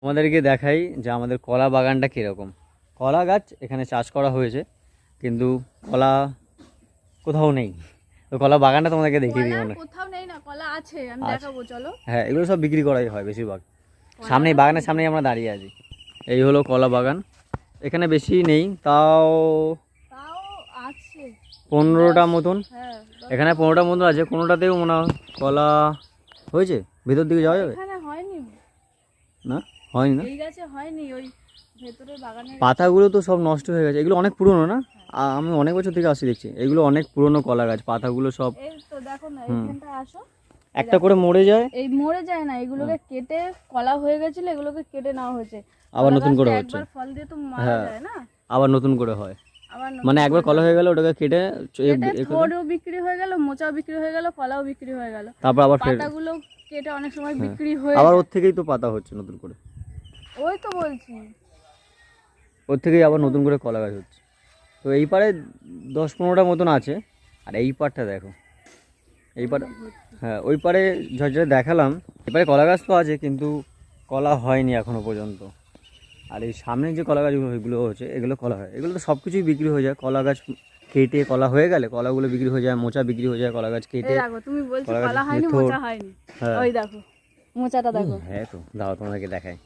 তোমাদেরকে দেখাই যে আমাদের কলা বাগানটা কীরকম। কলা গাছ এখানে চাষ করা হয়েছে, কিন্তু কলা কোথাও নেই। তো কলা বাগানটা তোমাদেরকে দেখিয়ে দিই। মানে কোথাও নেই না, কলা আছে, আমি দেখাবো চলো। হ্যাঁ, এগুলো সব বিক্রি করাই হয় বেশিরভাগ। সামনেই বাগানের সামনেই আমরা দাঁড়িয়ে আছি। এই হলো কলা বাগান। এখানে বেশি নেই, তাও আছে 15টা মতন। হ্যাঁ, এখানে 15টা মতন আছে, কোনোটাতেও মনে হয় কলা হয়েছে। ভেতর দিকে যাওয়া যাবে? এখানে হয়নি না, হয়নি না। এই গাছে হয়নি, ওই ভেতরে বাগানে পাতাগুলো তো সব নষ্ট হয়ে গেছে। এগুলো অনেক পুরনো না? আমি অনেক বছর থেকে আসি দেখছি। এগুলো অনেক পুরনো কলা গাছ, পাতাগুলো সব। এই তো দেখো না, এইখানটা আসো, একটা করে মরে যায়। এই মরে যায় না, এগুলোকে কেটে কলা হয়ে গেছিল, এগুলোকে কেটে নেওয়া হয়েছে। আবার নতুন করে হচ্ছে। একবার ফল দিয়ে তো মারা যায় না, আবার নতুন করে হয়। আবার মানে একবার কলা হয়ে গেল, ওটাকে কেটে থোড়ও বিক্রি হয়ে গেল, মোচাও বিক্রি হয়ে গেল, কলাও বিক্রি হয়ে গেল। তারপর আবার পাতাগুলো কেটে অনেক সময় বিক্রি হয়ে আবার ওর থেকেই তো পাতা হচ্ছে নতুন করে। ওই তো বলছি, ওর থেকেই আবার নতুন করে কলা গাছ হচ্ছে। তো এই পারে 10-15টা মতন আছে। আর এই পারটা দেখো, এই পার, হ্যাঁ ওই পারে ঝরঝরে দেখালাম। এবারে কলা গাছ তো আছে, কিন্তু কলা হয়নি এখনো পর্যন্ত। আর এই সামনে যে কলা গাছগুলো ওইগুলো হচ্ছে, এগুলো কলা হয়। এগুলো তো সব কিছুই বিক্রি হয়ে যায়। কলা গাছ কেটে কলা হয়ে গেলে কলাগুলো বিক্রি হয়ে যায়, মোচা বিক্রি হয়ে যায়। কলা গাছ কেটে তুমি বলছো কলা হয়নি, মোচা হয়নি, ওই দেখো মোচাটা দেখো। হ্যাঁ তো দাও তোমাদেরকে দেখাই।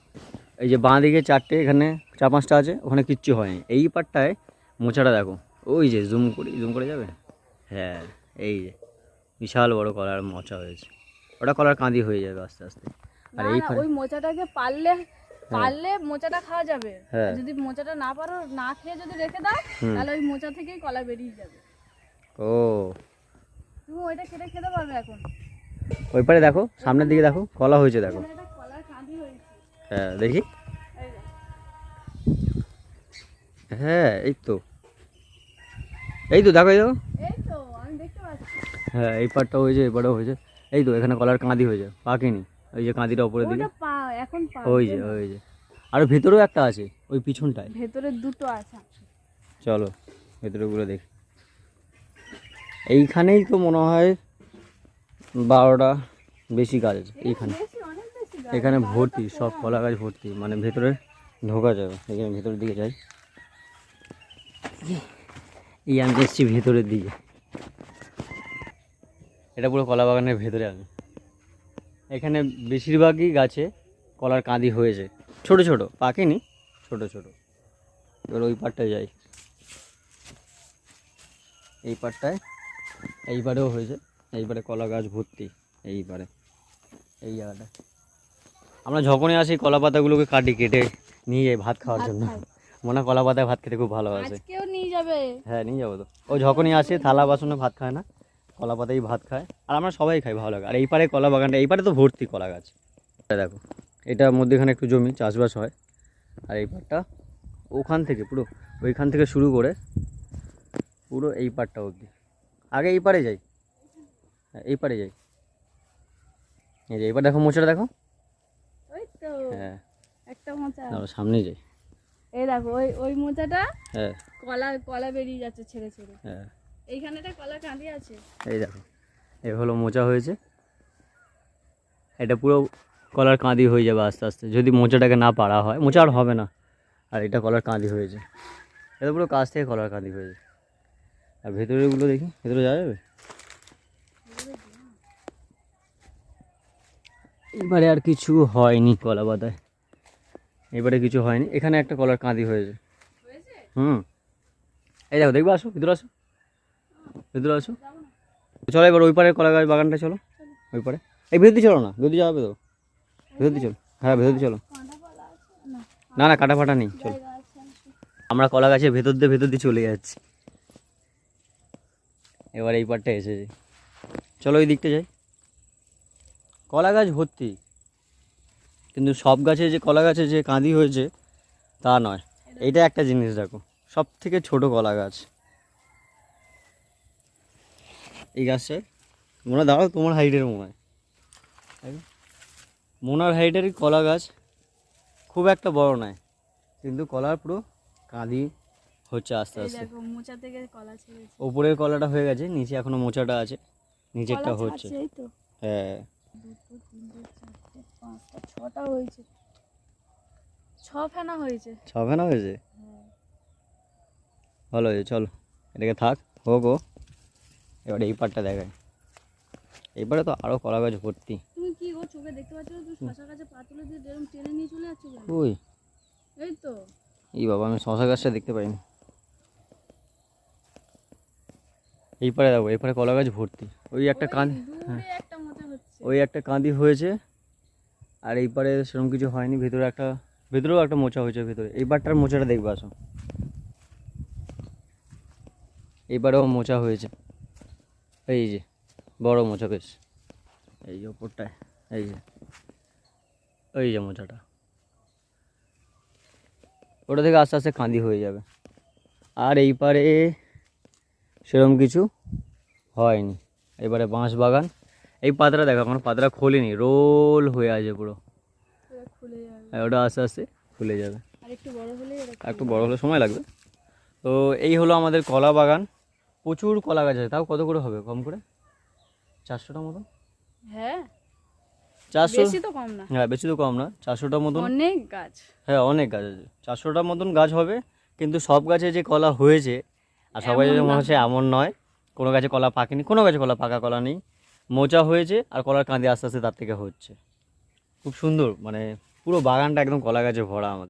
এই যে বাঁ দিকে 4টে, এখানে 4-5টা আছে, ওখানে কিচ্ছু হয়নি। এই পাটটায় মোচাটা দেখো, ওই যে জুম করে যাবে। হ্যাঁ, এই যে বিশাল বড় কলার মোচা হয়েছে। ওটা কলার কাঁদি হয়ে যাবে আস্তে আস্তে। আর এই ওই মোচাটাকে পারলে মোচাটা খাওয়া যাবে। যদি মোচাটা না পারো, না খেয়ে যদি রেখে দাও, তাহলে ওই মোচা থেকেই কলা বেরিয়ে যাবে। ও, তুমি ওইটা কেটে খেতে পারবে এখন। ওই পারে দেখো, সামনের দিকে দেখো, কলা হয়েছে দেখো। কলার কাঁদি হয়েছে। হ্যাঁ দেখি, হ্যাঁ এই তো দেখো, এই তো আমি দেখতে পাচ্ছি। হ্যাঁ এই পাটটা হয়েছে, এই পাটটাও হয়েছে। এই তো এখানে কলার কাঁদি হয়েছে, পাকেনি। ওই যে কাঁদিটা উপরের দিকে, এখন ওই যে আর ভেতরেও একটা আছে, ওই পিছনটায়। ভেতরে দুটো আছে। চলো ভেতরেগুলো দেখি। এইখানেই তো মনে হয় 12টা বেশি গাছ আছে এইখানে। এখানে ভর্তি সব কলা গাছ ভর্তি, মানে ভেতরে ঢোকা যাবে। এখানে ভেতরের দিকে যাই। এই আমি এসছি ভেতরের দিকে। এটা পুরো কলা বাগানের ভেতরে আমি। এখানে বেশিরভাগই গাছে কলার কাঁদি হয়েছে, ছোট ছোট, পাকেনি, ছোট ছোট। এবার ওই পাটটায় যাই। এই পাটটায় এইবারেও হয়েছে। এইবারে কলা গাছ ভর্তি। এইবারে এই জায়গাটা আমরা যখনই আসি কলা পাতাগুলোকে কেটে নিয়ে যাই ভাত খাওয়ার জন্য। মনে হয় কলা পাতায় ভাত খেতে খুব ভালো আছে। নিয়ে যাবে? হ্যাঁ নিয়ে যাবো তো। ও যখনই আসে থালা বাসনে ভাত খায় না, কলা পাতাই ভাত খায়। আর আমরা সবাই খাই, ভালো লাগে। আর এই পারে কলা বাগানটা, এই পারে তো ভর্তি কলা গাছ। দেখো, এটার মধ্যেখানে একটু জমি চাষবাস হয়। আর এই পাটটা ওখান থেকে পুরো, ওইখান থেকে শুরু করে পুরো এই পাটটা অবধি। আগে এই পারে যাই, এই পারে যাই। এই যে এইবার দেখো মোচাটা দেখো। হ্যাঁ একটা মোচা, সামনে যাই। এই দেখো ওই মোচাটা। হ্যাঁ, কলা বেরিয়ে যাচ্ছে ছেড়ে ছেড়ে। হ্যাঁ, এইখানেটা কলা কাঁদি আছে। এই দেখো, এই হলো মোচা হয়েছে। এটা পুরো কলার কাঁদি হয়ে যাবে আস্তে আস্তে, যদি মোচাটাকে না পাড়া হয়। মোচা আর হবে না। আর এটা কলার কাঁদি হয়েছে। এটা পুরো কাছ থেকে কলার কাঁদি হয়েছে। আর ভেতরেগুলো দেখি, ভেতরে যাওয়া যাবে? এবারে আর কিছু হয়নি কলা পাতায়, এবারে কিছু হয়নি। এখানে একটা কলার কাঁদি হয়েছে। এই দেখো, দেখবে, আসো ভিতরে, আসো ভিতরে, আসো। চলো এবার ওই পারে কলা গাছ বাগানটা, চলো ওই পারে। এই ভেতর দিয়ে চলো না, ভেতর যাবে তো, ভেতর দিয়ে চলো। হ্যাঁ ভেতর দিয়ে চলো। না না, কাটা ফাটা নেই, চলো। আমরা কলা গাছের ভেতর দিয়ে চলে যাচ্ছি। এবার এই পারটা এসেছে, চলো ওই দিকটা যাই। কলা গাছ ভর্তি, কিন্তু সব গাছে যে কলা গাছে যে কাঁদি হয়েছে তা নয়। এইটা একটা জিনিস দেখো, সব থেকে ছোট কলা গাছ এই গাছটায়। মনে হয় দাঁড়াও, তোমার হাইটের মনে হয়, মোনার হাইটেরই কলা গাছ, খুব একটা বড় নয়, কিন্তু কলার পুরো কাঁদি হচ্ছে আস্তে আস্তে। মোচা থেকে কলা ছেড়েছে, ওপরের কলাটা হয়ে গেছে, নিচে এখনো মোচাটা আছে, নিচেরটা হচ্ছে। হ্যাঁ, 2, 3, 4, 5, 6টা হয়েছে। ফেনা হয়েছে। 6 ফেনা হয়েছে, ভালো হয়েছে। চলো এটাকে থাক, হোক ও। এবারে এই পাটটা দেখায়, এইবারে তো আরো কলা গাছ ভর্তি। তুমি কি ও চোখে দেখতে পাচ্ছ না? তুমি শশা গাছে পা তুলে দিয়ে এরকম টেনে নিয়ে চলে যাচ্ছ কেন? ওই এই তো এই বাবা, আমি শশা গাছটা দেখতে পাইনি। এই পারে দেখো, এই পারে কলা গাছ ভর্তি। ওই একটা কাঁদি, দূরে একটা মোচা হচ্ছে। ওই একটা কাঁদি হয়েছে, আর এই পারে সেরকম কিছু হয়নি। ভেতরেও একটা মোচা হয়েছে ভেতরে। এই পারটার মোচাটা দেখবে, আসো। এইবারেও মোচা হয়েছে, এই যে বড় মোচা বেশ, এই যে ওপরটায়, এই যে মোচাটা। ওটা থেকে আস্তে আস্তে কাঁদি হয়ে যাবে। আর এই পারে সেরকম কিছু হয়নি। এবারে বাঁশ বাগান। এই পাতাটা দেখো, এখন পাতাটা খোলেনি, রোল হয়ে আছে পুরো। এটা খুলে যাবে। ওটা আস্তে আস্তে খুলে যাবে, আর একটু বড় হলে আর একটু বড় হলে সময় লাগবে। তো এই হলো আমাদের কলা বাগান। প্রচুর কলা গাছ আছে। তাও কত করে হবে, কম করে 400টা মতন। হ্যাঁ 400, বেশি তো কম না। হ্যাঁ বেশি তো কম না, 400টা মতন। অনেক গাছ। হ্যাঁ অনেক গাছ আছে, 400টা মতন গাছ হবে। কিন্তু সব গাছে যে কলা হয়েছে আর সব গাছে মনে হচ্ছে এমন নয়। কোনো গাছে কলা পাকেনি, কোনো গাছে পাকা কলা নেই। মোচা হয়েছে, আর কলার কাঁদি আস্তে আস্তে তার থেকে হচ্ছে। খুব সুন্দর, মানে পুরো বাগানটা একদম কলা গাছে ভরা আমাদের।